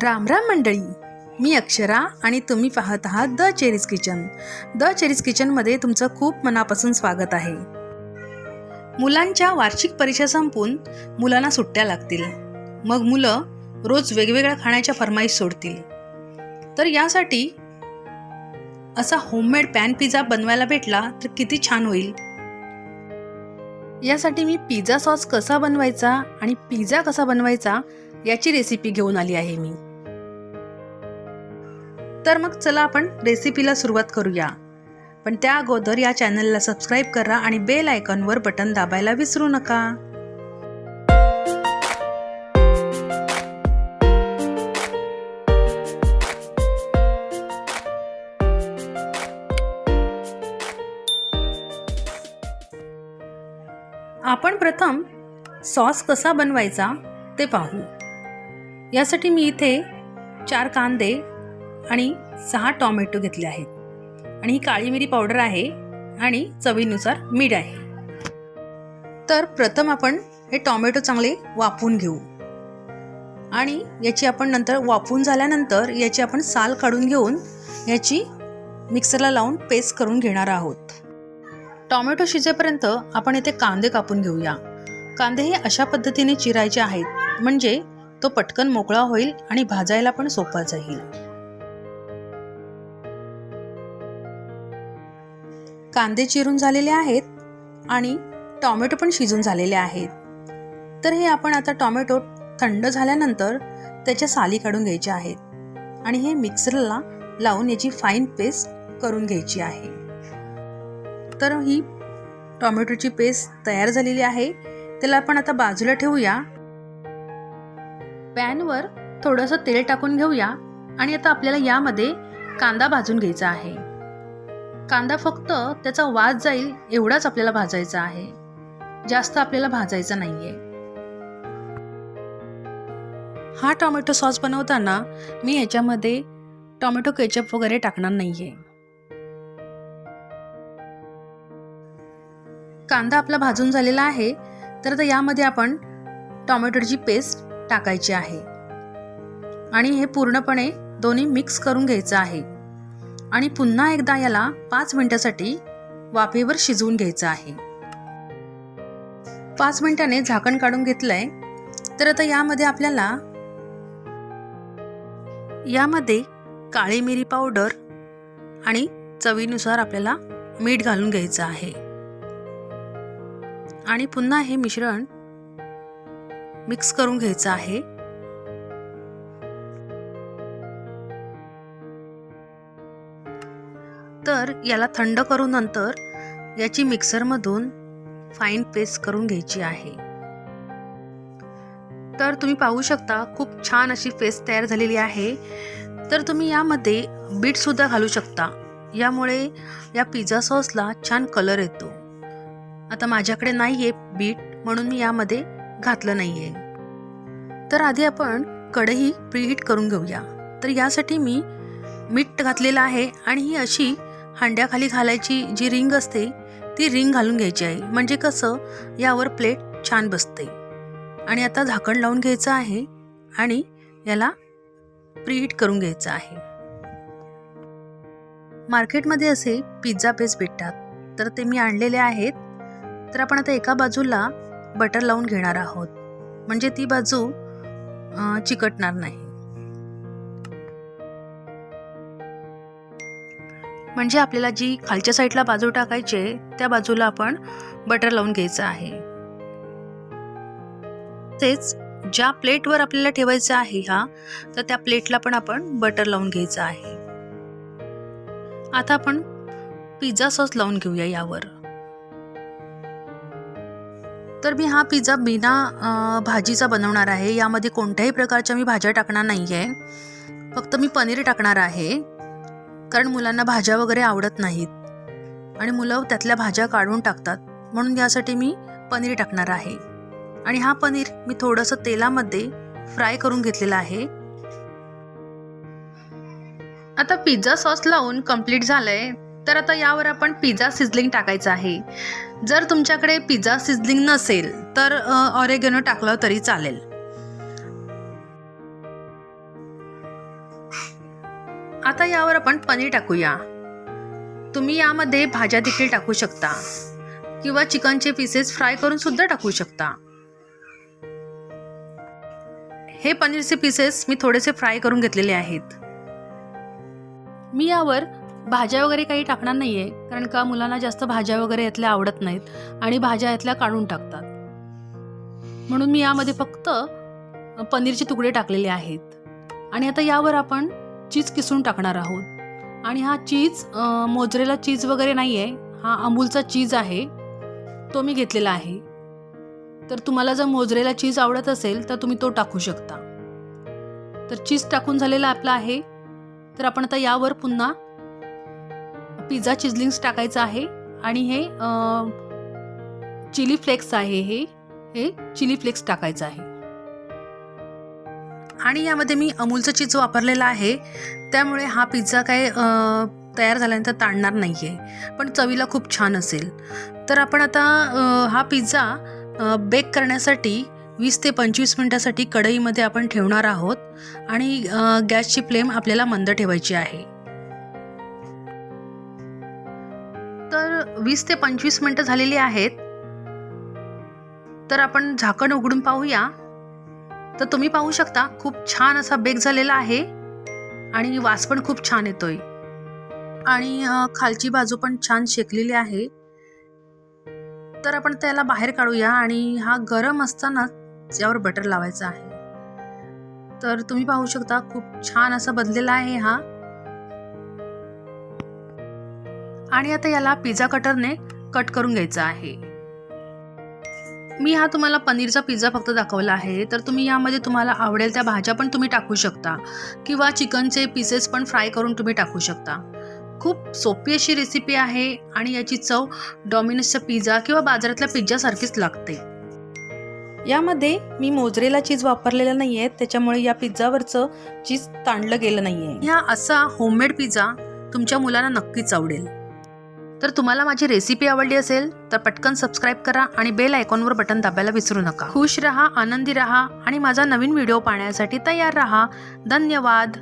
राम राम मंडळी, मी अक्षरा आणि तुम्ही पाहत आहात the cherries kitchen. The cherries किचनमध्ये तुमचं खूप मनापासून स्वागत आहे. मुलांच्या वार्षिक परीक्षा संपून मुलांना सुट्ट्या लागतील. मग मुलं रोज वेगवेगळ्या खाण्याच्या फरमाईश सोडतील. तर यासाठी असा होममेड पॅन पिझ्झा बनवायला भेटला तर किती छान होईल. यासाठी मी पिझ्झा सॉस कसा बनवायचा आणि पिझ्झा कसा बनवायचा याची रेसिपी घेऊन आली आहे मी. तर मग चला आपण रेसिपीला सुरुवात करूया. पण त्या अगोदर या चॅनलला सबस्क्राईब करा आणि बेल आयकॉनवर बटन दाबायला विसरू नका. आपण प्रथम सॉस कसा बनवायचा ते पाहू. यासाठी मी इथे 4 कांदे आणि 6 टोमॅटो घेतले आहेत आणि ही काळी मिरी पावडर आहे आणि चवीनुसार मीठ आहे. तर प्रथम आपण हे टोमॅटो चांगले वाफवून घेऊ आणि याची आपण नंतर वाफवून झाल्यानंतर याची आपण साल काढून घेऊन याची मिक्सरला लावून पेस्ट करून घेणार आहोत. टोमॅटो शिजेपर्यंत आपण इथे कांदे कापून घेऊया. कांदे हे अशा पद्धतीने चिरायचे आहेत म्हणजे तो पटकन मोकळा होईल आणि भाजायला पण सोपा जाईल. कांदे चिरून झालेले आहेत आणि टोमॅटो पण शिजून झालेले आहेत. तर हे आपण आता टोमॅटो थंड झाल्यानंतर त्याच्या साली काढून घ्यायच्या आहेत आणि हे मिक्सरला लावून याची फाईन पेस्ट करून घ्यायची आहे. तर ही टोमॅटोची पेस्ट तयार झालेली आहे. त्याला आपण आता बाजूला ठेवूया. पॅनवर थोडंसं तेल टाकून घेऊया आणि आता आपल्याला यामध्ये कांदा भाजून घ्यायचा आहे. कांदा फक्त त्याचा वास जाईल एवढाच आपल्याला भाजायचा आहे, जास्त आपल्याला भाजायचा नाहीये. हा टोमॅटो सॉस बनवताना मी ह्याच्यामध्ये टोमॅटो केचप वगैरे टाकणार नाहीये. कांदा आपला भाजून झालेला आहे. तर आता यामध्ये आपण टोमॅटोची पेस्ट टाकायची आहे आणि हे पूर्णपणे दोन्ही मिक्स करून घ्यायचं आहे आणि पुन्हा एकदा याला 5 मिनिटासाठी वाफेवर शिजवून घ्यायचं आहे. 5 मिनिटाने झाकण काढून घेतलंय. तर आता यामध्ये आपल्याला काळी मिरी पावडर आणि चवीनुसार आपल्याला मीठ घालून घ्यायचं आहे आणि पुन्हा हे मिश्रण मिक्स करून घ्यायचं आहे. तर याला थंड करून नंतर याची मिक्सरमधून फाईन पेस्ट करून घ्यायची आहे. तर तुम्ही पाहू शकता खूप छान अशी पेस्ट तयार झालेली आहे. तर तुम्ही यामध्ये बीट सुद्धा घालू शकता. यामुळे या पिझ्झा सॉसला छान कलर येतो. आता माझ्याकडे नाहीये बीट म्हणून मी यामध्ये घातलं नाहीये. तर आधी आपण कढई प्रीहीट करून घेऊया. तर यासाठी मी मीठ घातलेलं आहे आणि ही अशी हांड्याखाली घालायची जी रिंग असते ती रिंग घालून घ्यायची आहे म्हणजे कसं यावर प्लेट छान बसते. आणि आता झाकण लावून घ्यायचं आहे आणि याला प्रीहीट करून घ्यायचं आहे. मार्केटमध्ये असे पिझ्झा बेस भेटतात तर ते मी आणलेले आहेत. तर आपण आता एका बाजूला बटर लावून घेणार आहोत म्हणजे ती बाजू चिकटणार नाही. म्हणजे आपल्याला जी खालच्या साईडला बाजू टाकायची आहे त्या बाजूला आपण बटर लावून घ्यायचं आहे. तेच ज्या प्लेटवर आपल्याला ठेवायचं आहे तर त्या प्लेटला पण आपण बटर लावून घ्यायचं आहे. आता आपण पिझ्झा सॉस लावून घेऊया यावर. तर मी हा पिझ्झा बिना भाजीचा बनवणार आहे. यामध्ये कोणत्याही प्रकारच्या मी भाज्या टाकणार नाहीये. फक्त मी पनीर टाकणार आहे कारण मुलांना भाज्या वगैरे आवडत नाहीत आणि मुलं त्यातल्या भाज्या काढून टाकतात म्हणून यासाठी मी पनीर टाकणार आहे. आणि हा पनीर मी थोडंसं तेलामध्ये फ्राय करून घेतलेला आहे. आता पिझ्झा सॉस लावून कंप्लीट झालंय. तर आता यावर आपण पिझ्झा सिझलिंग टाकायचं आहे. जर तुमच्याकडे पिझ्झा सिझलिंग नसेल तर ऑरेगॅनो टाकलं तरी चालेल. आता यावर आपण पनीर टाकूया. तुम्ही यामध्ये भाज्या देखील टाकू शकता किंवा चिकनचे पीसेस फ्राय करून सुद्धा टाकू शकता. हे पनीरचे पीसेस मी थोडेसे फ्राय करून घेतलेले आहेत. मी यावर भाज्या वगैरे काही टाकणार नाहीये, कारण का मुलांना जास्त भाज्या वगैरे यातल्या आवडत नाहीत आणि भाज्या यातल्या काढून टाकतात. म्हणून मी यामध्ये फक्त पनीरचे तुकडे टाकलेले आहेत. आणि आता यावर आपण चीज किसून टाकणार आहोत. आणि हा चीज मोझरेला चीज वगैरे नाही आहे, हा अमूलचा चीज आहे, तो मी घेतलेला आहे. तर तुम्हाला जर मोझरेला चीज आवडत असेल तर तुम्ही तो टाकू शकता. तर चीज टाकून झालेला आपला आहे. तर आपण आता यावर पुन्हा पिझ्झा चिजलिंग्स टाकायचं आहे. आणि हे चिली फ्लेक्स आहे, हे चिली फ्लेक्स टाकायचं आहे. आणि यामध्ये मी अमूलचं चीज वापरलेला आहे, त्यामुळे हा पिझ्झा काय तयार झाल्यानंतर ताणणार नाही आहे, पण चवीला खूप छान असेल. तर आपण आता हा पिझ्झा बेक करण्यासाठी 20 ते 25 मिनिटासाठी कढईमध्ये आपण ठेवणार आहोत. आणि गॅसची फ्लेम आपल्याला मंद ठेवायची आहे. तर 20 ते 25 मिनिटं झालेली आहेत. तर आपण झाकण उघडून पाहूया. तर तुम्ही पाहू शकता खूप छान असा बेक झालेला आहे आणि वास पण खूप छान येतोय. आणि खालची बाजू पण छान शेकलेली आहे. तर आपण त्याला बाहेर काढूया आणि हा गरम असताना यावर बटर लावायचा आहे. तर तुम्ही पाहू शकता खूप छान असा बनलेला आहे हा. आणि आता याला पिझ्झा कटरने कट करून घ्यायचा आहे. मी हा तुम्हाला पनीरचा पिझ्झा फक्त दाखवला आहे. तर तुम्ही यामध्ये तुम्हाला आवडेल त्या भाज्या पण तुम्ही टाकू शकता किंवा चिकनचे पीसेस पण फ्राय करून तुम्ही टाकू शकता. खूप सोपी अशी रेसिपी आहे आणि याची चव डॉमिनोजचा पिझ्झा किंवा बाजारातल्या पिझ्झासारखीच लागते. यामध्ये मी मोझरेला चीज वापरलेलं नाही आहे, त्याच्यामुळे या पिझ्झावरचं चीज ताणलं गेलं नाही आहे. हा असा होममेड पिझ्झा तुमच्या मुलांना नक्कीच आवडेल. तर तुम्हाला माझी रेसिपी आवडली असेल तर पटकन सबस्क्राईब करा आणि बेल आयकॉनवर बटन दाबायला विसरू नका. खुश रहा, आनंदी रहा आणि माझा नवीन व्हिडिओ पाहण्यासाठी तयार रहा. धन्यवाद.